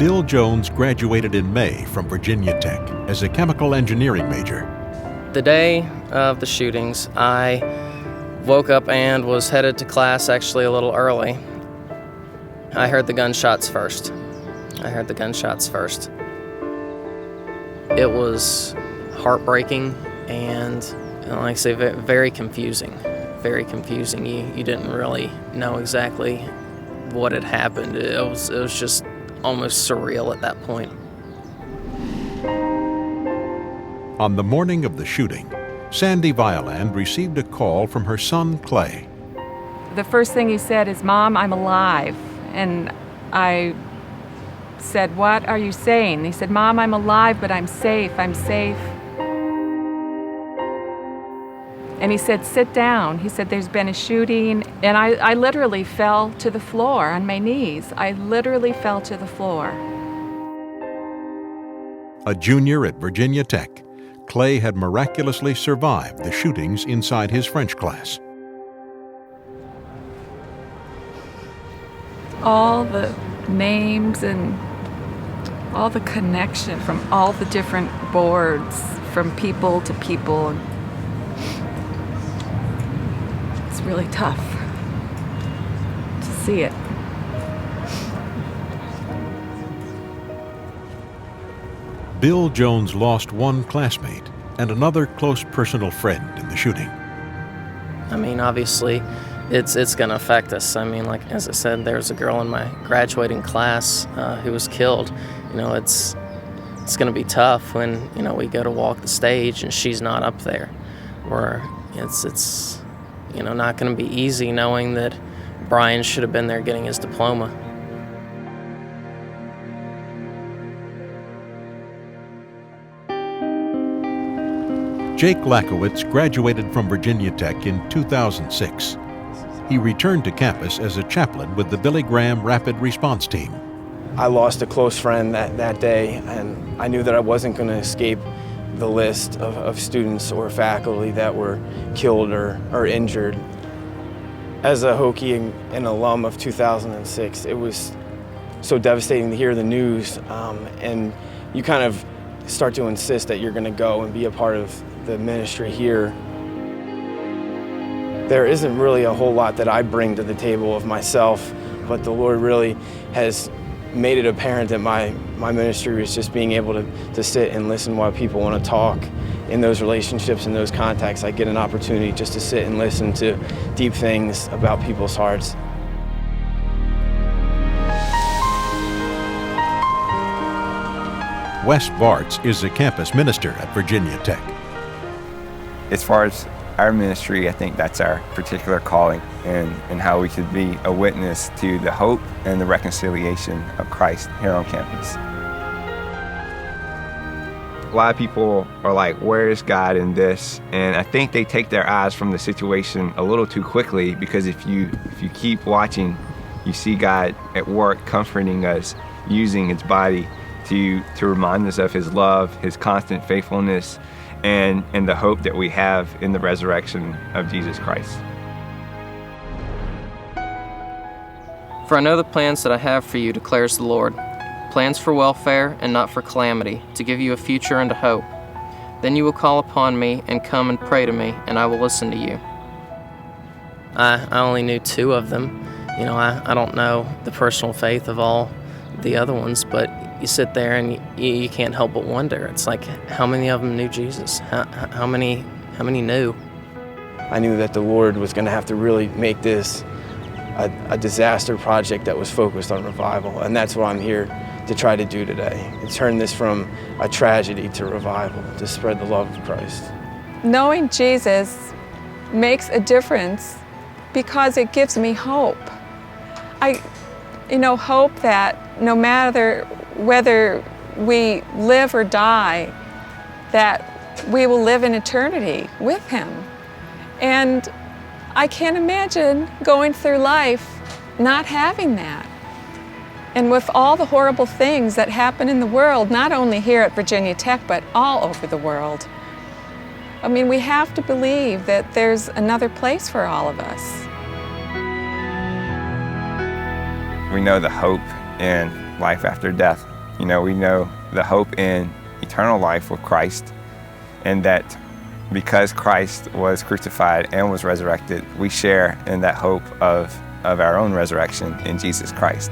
Bill Jones graduated in May from Virginia Tech as a chemical engineering major. The day of the shootings, I woke up and was headed to class actually a little early. I heard the gunshots first. It was heartbreaking and, like I say, very confusing. Very confusing. You didn't really know exactly what had happened. It was just almost surreal at that point. On the morning of the shooting, Sandy Violand received a call from her son, Clay. The first thing he said is, "Mom, I'm alive." And I said, "What are you saying?" He said, "Mom, I'm alive, but I'm safe. And he said, "Sit down." He said, "There's been a shooting." And I literally fell to the floor on my knees. I literally fell to the floor. A junior at Virginia Tech, Clay had miraculously survived the shootings inside his French class. All the names and all the connection from all the different boards, from people to people. It's really tough to see it. Bill Jones lost one classmate and another close personal friend in the shooting. I mean, obviously, it's going to affect us. I mean, like, as I said, there's a girl in my graduating class who was killed. You know, it's going to be tough when, you know, we go to walk the stage and she's not up there. Or it's you know, not going to be easy knowing that Brian should have been there getting his diploma. Jake Lakowitz graduated from Virginia Tech in 2006. He returned to campus as a chaplain with the Billy Graham Rapid Response Team. I lost a close friend that day, and I knew that I wasn't going to escape the list of students or faculty that were killed or injured. As a Hokie and alum of 2006, it was so devastating to hear the news, and you kind of start to insist that you're going to go and be a part of the ministry here. There isn't really a whole lot that I bring to the table of myself, but the Lord really has made it apparent that my ministry was just being able to sit and listen while people want to talk. In those relationships and those contacts, I get an opportunity just to sit and listen to deep things about people's hearts. Wes Bartz is a campus minister at Virginia Tech. As far as our ministry, I think that's our particular calling and how we could be a witness to the hope and the reconciliation of Christ here on campus. A lot of people are like, where is God in this? And I think they take their eyes from the situation a little too quickly, because if you keep watching, you see God at work comforting us, using his body to remind us of his love, his constant faithfulness, and the hope that we have in the resurrection of Jesus Christ. For I know the plans that I have for you, declares the Lord, plans for welfare and not for calamity, to give you a future and a hope. Then you will call upon me and come and pray to me, and I will listen to you. I only knew two of them. You know, I don't know the personal faith of all the other ones, but you sit there and you can't help but wonder. It's like, how many of them knew Jesus? How many knew? I knew that the Lord was going to have to really make this a disaster project that was focused on revival, and that's what I'm here to try to do today, and turn this from a tragedy to revival, to spread the love of Christ. Knowing Jesus makes a difference because it gives me hope. Hope that no matter whether we live or die, that we will live in eternity with him. And I can't imagine going through life not having that. And with all the horrible things that happen in the world, not only here at Virginia Tech, but all over the world, I mean, we have to believe that there's another place for all of us. We know the hope in life after death. You know, we know the hope in eternal life with Christ, and that because Christ was crucified and was resurrected, we share in that hope of our own resurrection in Jesus Christ.